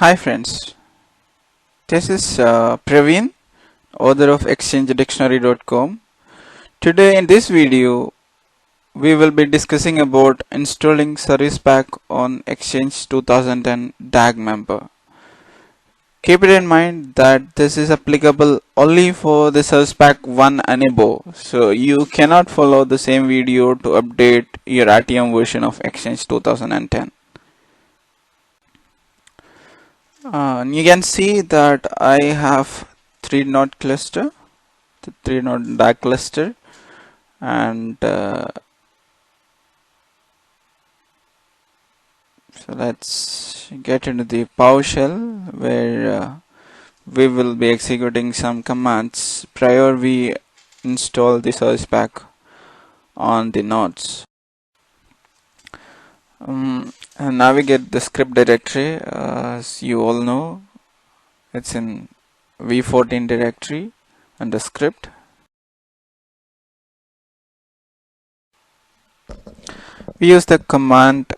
Hi friends, this is Praveen, author of ExchangeDictionary.com. Today in this video, we will be discussing about installing Service Pack on Exchange 2010 DAG member. Keep it in mind that this is applicable only for the Service Pack 1 and above, so you cannot follow the same video to update your RTM version of Exchange 2010. You can see that I have 3-node cluster, the 3-node DAG cluster, and so let's get into the PowerShell where we will be executing some commands prior we install the Service Pack on the nodes. And navigate the script directory. As you all know, it's in v14 directory under script. We use the command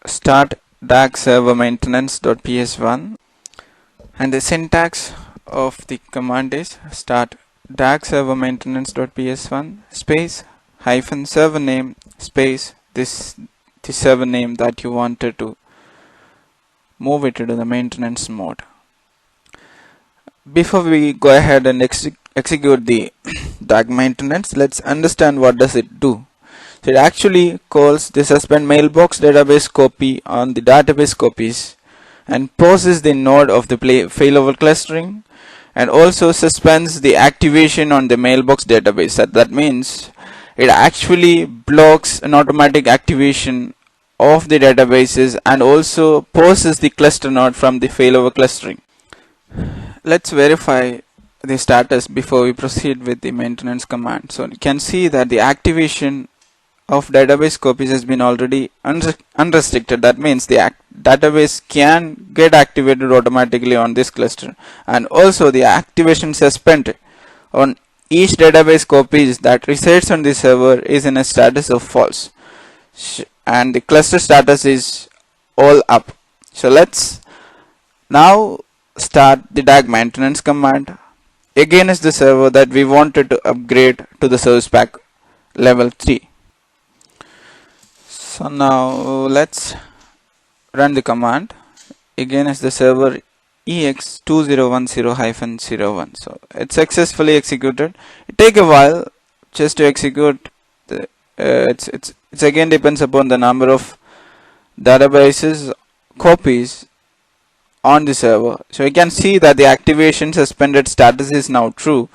start DAG server maintenance.ps1, and the syntax of the command is start DAG server maintenance.ps1 space hyphen server name space the server name that you wanted to move it to the maintenance mode. Before we go ahead and execute the DAG maintenance, let's understand what does it do. So it actually calls the suspend mailbox database copy on the database copies and pauses the node of the failover clustering, and also suspends the activation on the mailbox database. That means it actually blocks an automatic activation of the databases and also pauses the cluster node from the failover clustering. Let's verify the status before we proceed with the maintenance command. So you can see that the activation of database copies has been already unrestricted. That means the database can get activated automatically on this cluster, and also the activation suspended on each database copies that resides on the server is in a status of false, and the cluster status is all up. So let's now start the DAG maintenance command against the server that we wanted to upgrade to the Service Pack level 3. So now let's run the command against the server ex2010-01. So it's successfully executed. It takes a while just to execute. It's again depends upon the number of databases copies on the server. So you can see that the activation suspended status is now true.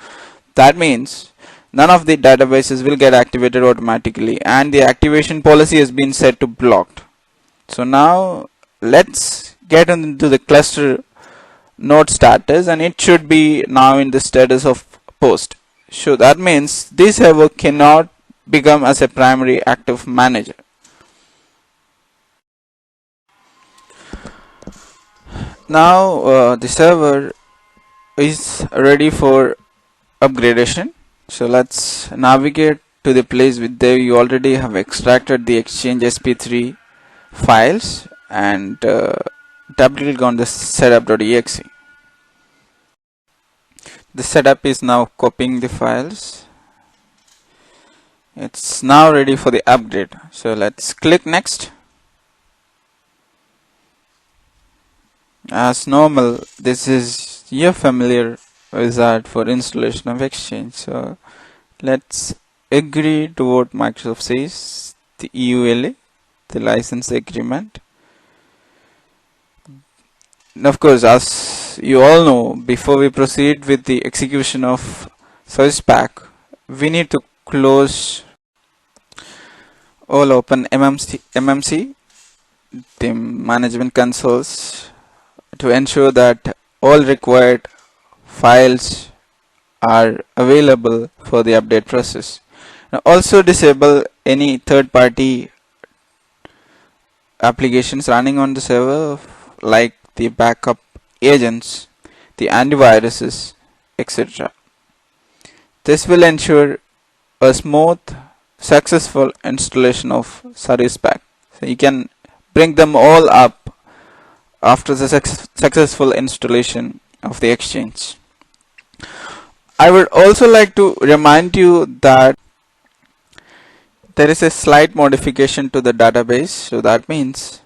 That means none of the databases will get activated automatically, and the activation policy has been set to blocked. So now let's get into the cluster node status, and it should be now in the status of post. So that means this server cannot become as a primary active manager. Now the server is ready for upgradation. So let's navigate to the place where you already have extracted the Exchange SP3 files, and double click on the setup.exe. The setup is now copying the files. It's now ready for the upgrade. So let's click next. As normal, this is your familiar wizard for installation of Exchange. So let's agree to what Microsoft says, the EULA, the license agreement. And of course, as you all know, before we proceed with the execution of Service Pack, we need to close all open MMC, the management consoles, to ensure that all required files are available for the update process. Now also disable any third-party applications running on the server, like the backup agents, the antiviruses, etc. This will ensure a smooth, successful installation of Service Pack. So you can bring them all up after the successful installation of the Exchange. I would also like to remind you that there is a slight modification to the database. So that means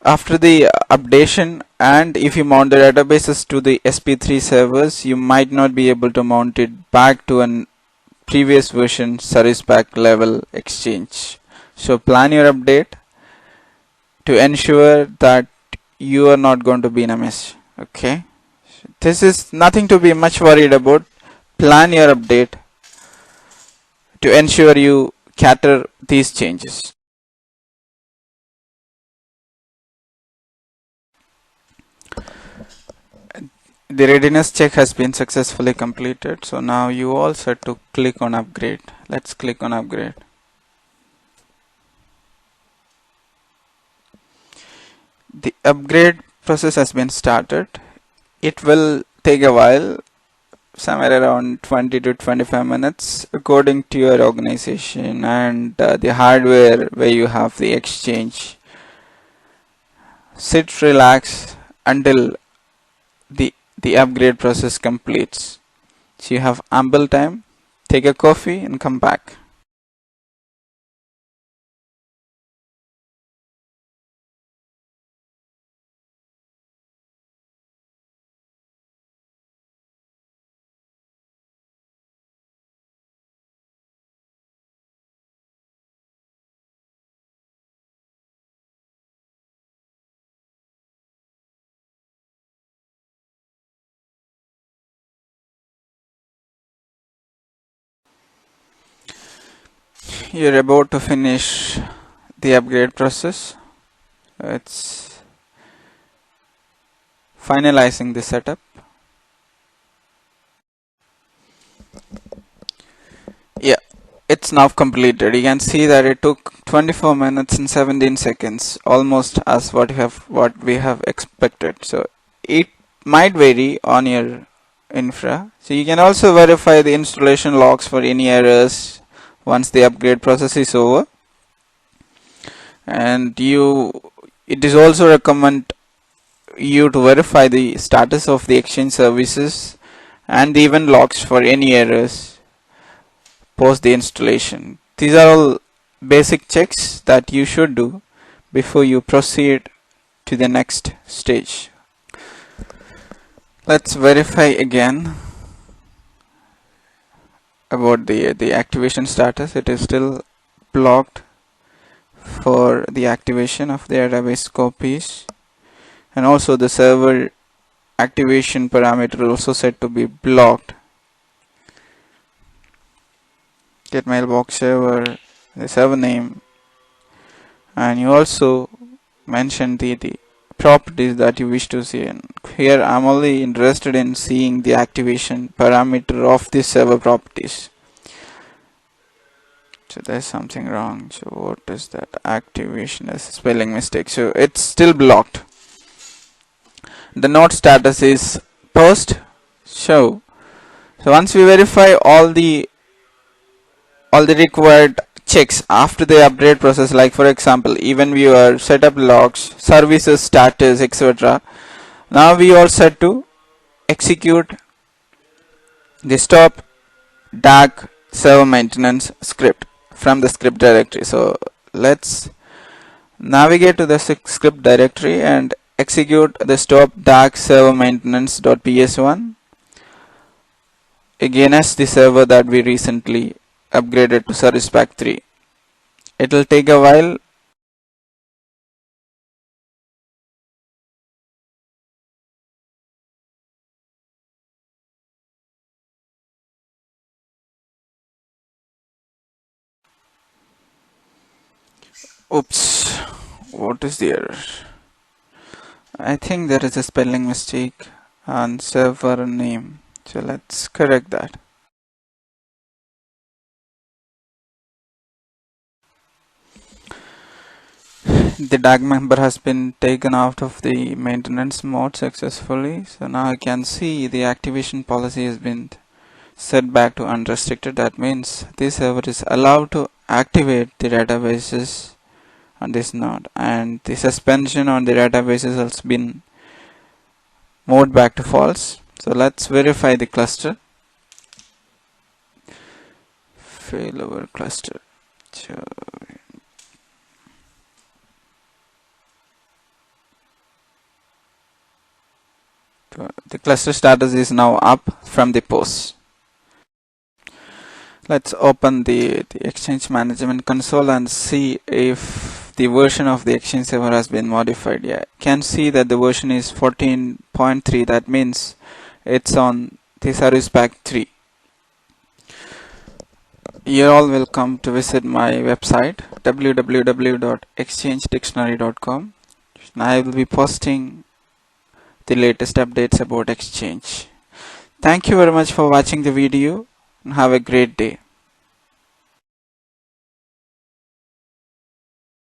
after the updation, and if you mount the databases to the SP3 servers, you might not be able to mount it back to an previous version service pack level Exchange. So plan your update to ensure that you are not going to be in a mess. Okay, this is nothing to be much worried about. Plan your update to ensure you cater these changes. The readiness check has been successfully completed. So now you all set to click on upgrade. Let's click on upgrade. The upgrade process has been started. It will take a while, somewhere around 20 to 25 minutes according to your organization and the hardware where you have the Exchange. Sit relax until the upgrade process completes. So you have ample time. Take a coffee and come back. You're about to finish the upgrade process. It's finalizing the setup. Yeah, it's now completed. You can see that it took 24 minutes and 17 seconds, almost as what we have expected. So it might vary on your infra. So you can also verify the installation logs for any errors once the upgrade process is over. And it is also recommend you to verify the status of the Exchange services and the event logs for any errors post the installation. These are all basic checks that you should do before you proceed to the next stage. Let's verify again about the activation status. It is still blocked for the activation of the database copies, and also the server activation parameter also set to be blocked. Get mailbox server, the server name, and you also mention the properties that you wish to see. And here I'm only interested in seeing the activation parameter of the server properties. So there's something wrong. So what is that? Activation is spelling mistake. So it's still blocked. The node status is post show. So once we verify all the required checks after the upgrade process, like for example event viewer, setup logs, services status, etc. Now we are set to execute the stop DAG server maintenance script from the script directory. So let's navigate to the script directory and execute the stop DAG server maintenance.ps1 against the server that we recently upgraded to Service Pack 3. It will take a while. Oops, what is the error? I think there is a spelling mistake on server name. So let's correct that. The DAG member has been taken out of the maintenance mode successfully. So now I can see the activation policy has been set back to unrestricted. That means this server is allowed to activate the databases on this node, and the suspension on the database has been moved back to false. So let's verify the cluster. Failover cluster. So the cluster status is now up from the post. Let's open the Exchange Management Console and see if the version of the Exchange server has been modified. Yeah, you can see that the version is 14.3. That means it's on the Service Pack 3. You're all welcome to visit my website www.exchangedictionary.com. I will be posting the latest updates about Exchange. Thank you very much for watching the video and have a great day.